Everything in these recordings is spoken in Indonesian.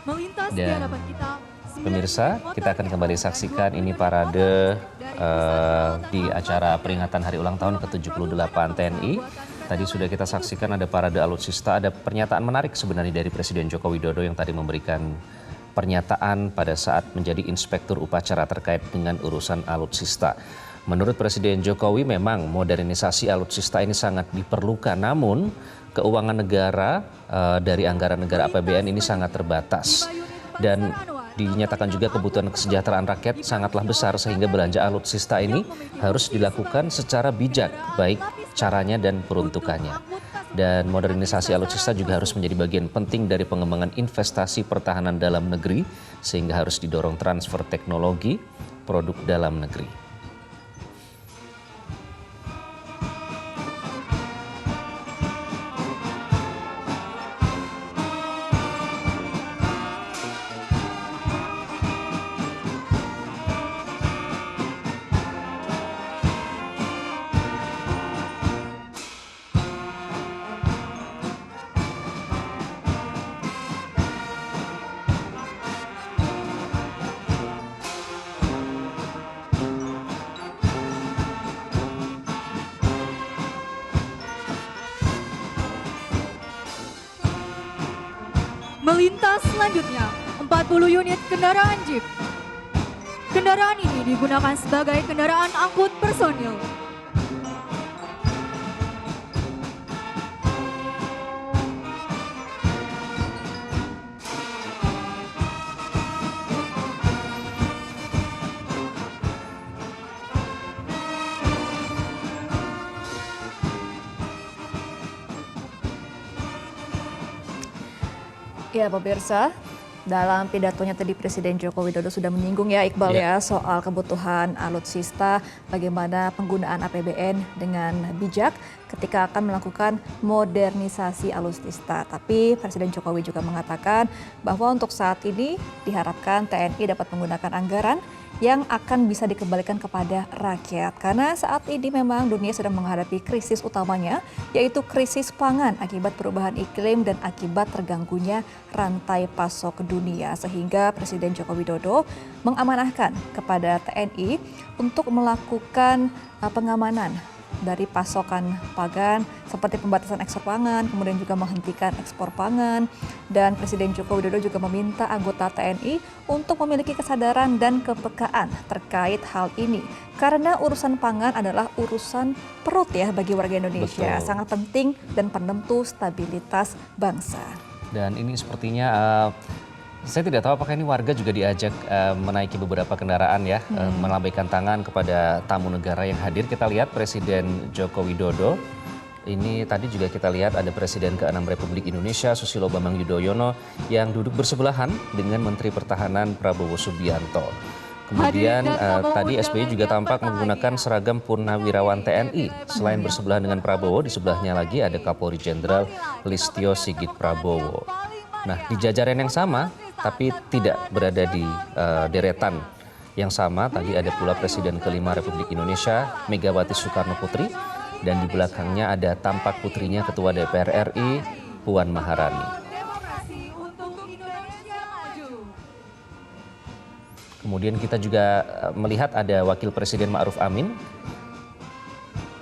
Melintas di Dan hadapan kita. pemirsa, kita akan kembali saksikan ini parade di acara peringatan hari ulang tahun ke-78 TNI. Tadi sudah kita saksikan ada parade alutsista, ada pernyataan menarik sebenarnya dari Presiden Joko Widodo yang tadi memberikan pernyataan pada saat menjadi inspektur upacara terkait dengan urusan alutsista. Menurut Presiden Jokowi memang modernisasi alutsista ini sangat diperlukan, namun keuangan negara dari anggaran negara APBN ini sangat terbatas. Dan dinyatakan juga kebutuhan kesejahteraan rakyat sangatlah besar sehingga belanja alutsista ini harus dilakukan secara bijak, baik caranya dan peruntukannya. Dan modernisasi alutsista juga harus menjadi bagian penting dari pengembangan investasi pertahanan dalam negeri sehingga harus didorong transfer teknologi produk dalam negeri. Melintas selanjutnya 40 unit kendaraan Jeep. Kendaraan ini digunakan sebagai kendaraan angkut personil. Ya, pemirsa, dalam pidatonya tadi Presiden Joko Widodo sudah menyinggung ya Iqbal ya soal kebutuhan alutsista, bagaimana penggunaan APBN dengan bijak ketika akan melakukan modernisasi alutsista. Tapi Presiden Jokowi juga mengatakan bahwa untuk saat ini diharapkan TNI dapat menggunakan anggaran yang akan bisa dikembalikan kepada rakyat. Karena saat ini memang dunia sedang menghadapi krisis utamanya, yaitu krisis pangan akibat perubahan iklim dan akibat terganggunya rantai pasok dunia. Sehingga Presiden Joko Widodo mengamanahkan kepada TNI untuk melakukan pengamanan dari pasokan pangan seperti pembatasan ekspor pangan, kemudian juga menghentikan ekspor pangan. Dan Presiden Joko Widodo juga meminta anggota TNI untuk memiliki kesadaran dan kepekaan terkait hal ini. Karena urusan pangan adalah urusan perut ya bagi warga Indonesia. Betul. Sangat penting dan penentu stabilitas bangsa. Dan ini sepertinya saya tidak tahu apakah ini warga juga diajak menaiki beberapa kendaraan ya, melambaikan tangan kepada tamu negara yang hadir. Kita lihat Presiden Joko Widodo. Ini tadi juga kita lihat ada Presiden ke-6 Republik Indonesia Susilo Bambang Yudhoyono yang duduk bersebelahan dengan Menteri Pertahanan Prabowo Subianto. Kemudian tadi SBY juga tampak menggunakan seragam Purnawirawan TNI. Selain bersebelahan dengan Prabowo, di sebelahnya lagi ada Kapolri Jenderal Listio Sigit Prabowo. Nah, di jajaran yang sama, tapi tidak berada di deretan yang sama. Tadi ada pula Presiden ke-5 Republik Indonesia, Megawati Soekarno Putri. Dan di belakangnya ada tampak putrinya Ketua DPR RI, Puan Maharani. Kemudian kita juga melihat ada Wakil Presiden Ma'ruf Amin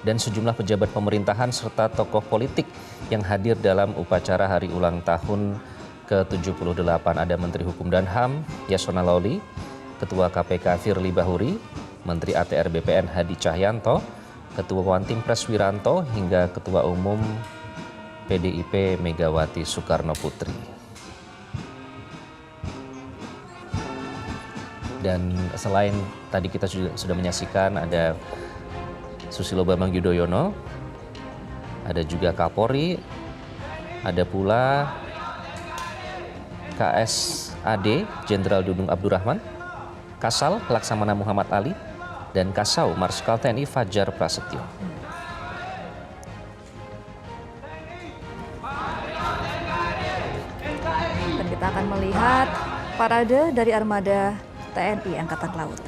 dan sejumlah pejabat pemerintahan serta tokoh politik yang hadir dalam upacara hari ulang tahun ke-78. Ada Menteri Hukum dan HAM Yasona Lawli, Ketua KPK Firly Bahuri, Menteri ATR BPN Hadi Cahyanto, Ketua Wantim Pres Wiranto, hingga Ketua Umum PDIP Megawati Soekarno Putri. Dan selain tadi kita sudah menyaksikan ada Susilo Bambang Yudhoyono, ada juga Kapolri, ada pula KSAD Jenderal Dudung Abdurrahman, Kasal Laksamana Muhammad Ali, dan Kasau Marskal TNI Fajar Prasetyo. Dan kita akan melihat parade dari armada TNI Angkatan Laut.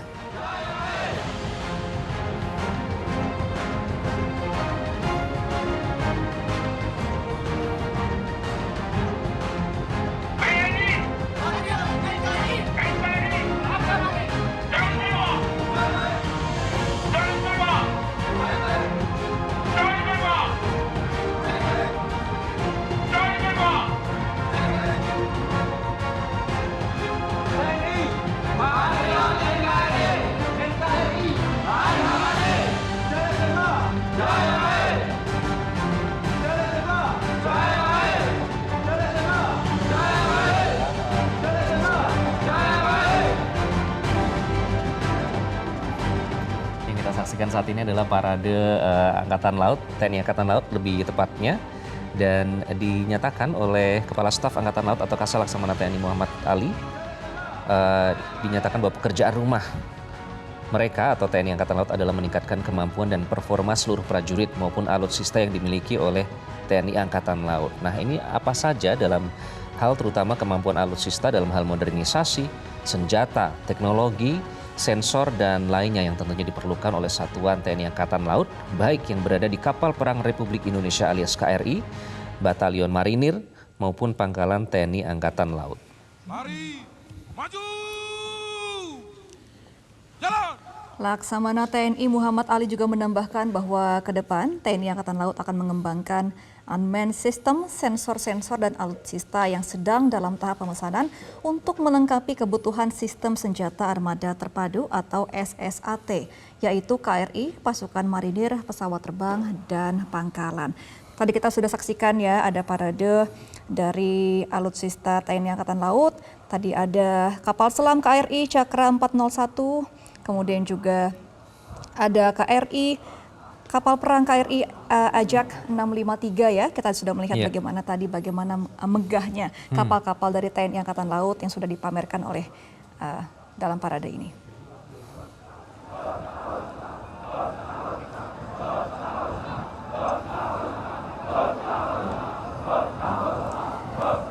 saksikan saat ini adalah parade Angkatan Laut, TNI Angkatan Laut lebih tepatnya. Dan dinyatakan oleh Kepala Staf Angkatan Laut atau Kasal Laksamana TNI Muhammad Ali, dinyatakan bahwa pekerjaan rumah mereka atau TNI Angkatan Laut adalah meningkatkan kemampuan dan performa seluruh prajurit maupun alutsista yang dimiliki oleh TNI Angkatan Laut. Nah, ini apa saja dalam hal terutama kemampuan alutsista dalam hal modernisasi, senjata, teknologi, sensor, dan lainnya yang tentunya diperlukan oleh Satuan TNI Angkatan Laut, baik yang berada di Kapal Perang Republik Indonesia alias KRI, Batalion Marinir, maupun Pangkalan TNI Angkatan Laut. Mari, maju, jalan! Laksamana TNI Muhammad Ali juga menambahkan bahwa ke depan TNI Angkatan Laut akan mengembangkan unmanned system, sensor-sensor dan alutsista yang sedang dalam tahap pemesanan untuk melengkapi kebutuhan sistem senjata armada terpadu atau SSAT, yaitu KRI, pasukan marinir, pesawat terbang, dan pangkalan. Tadi kita sudah saksikan ya, ada parade dari alutsista TNI Angkatan Laut. Tadi ada kapal selam KRI Cakra 401, kemudian juga ada KRI, kapal perang KRI Ajak 653 ya. Kita sudah melihat bagaimana megahnya kapal-kapal dari TNI Angkatan Laut yang sudah dipamerkan oleh dalam parade ini.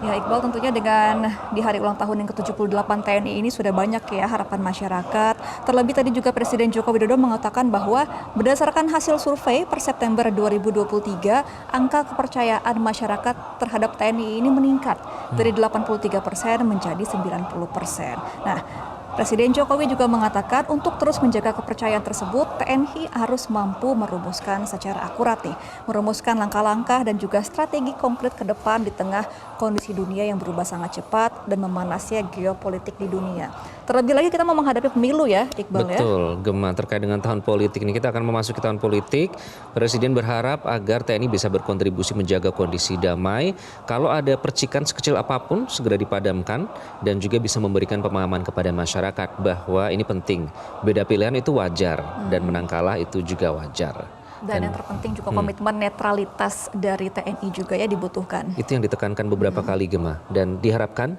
Ya Iqbal, tentunya dengan di hari ulang tahun yang ke-78 TNI ini sudah banyak ya harapan masyarakat. Terlebih tadi juga Presiden Joko Widodo mengatakan bahwa berdasarkan hasil survei per September 2023, angka kepercayaan masyarakat terhadap TNI ini meningkat dari 83% menjadi 90%. Nah, Presiden Jokowi juga mengatakan untuk terus menjaga kepercayaan tersebut, TNI harus mampu merumuskan secara akurat merumuskan langkah-langkah dan juga strategi konkret ke depan di tengah kondisi dunia yang berubah sangat cepat dan memanasnya geopolitik di dunia. Terlebih lagi kita mau menghadapi pemilu ya, Iqbal. Betul, Gemma, terkait dengan tahun politik ini kita akan memasuki tahun politik. Presiden berharap agar TNI bisa berkontribusi menjaga kondisi damai. Kalau ada percikan sekecil apapun segera dipadamkan dan juga bisa memberikan pemahaman kepada masyarakat bahwa ini penting. Beda pilihan itu wajar dan menang kalah itu juga wajar. Dan yang terpenting juga komitmen netralitas dari TNI juga ya dibutuhkan. Itu yang ditekankan beberapa kali, Gemma, dan diharapkan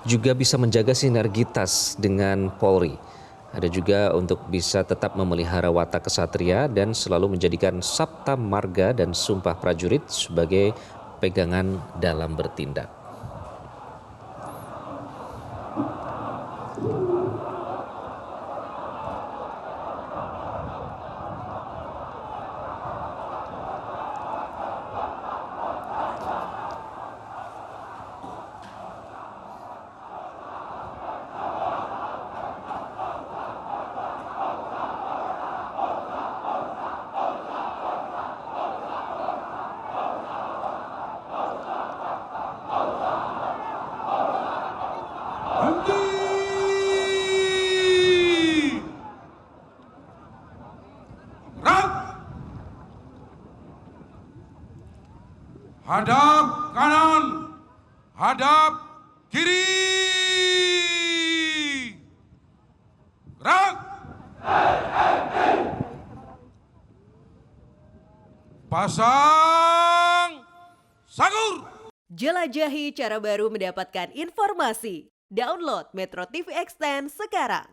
juga bisa menjaga sinergitas dengan Polri. Ada juga untuk bisa tetap memelihara watak kesatria dan selalu menjadikan Sabta Marga dan Sumpah Prajurit sebagai pegangan dalam bertindak. Hadap kanan, hadap kiri. Gerak. Pasang sagur. Jelajahi cara baru mendapatkan informasi. Download Metro TV Extend sekarang.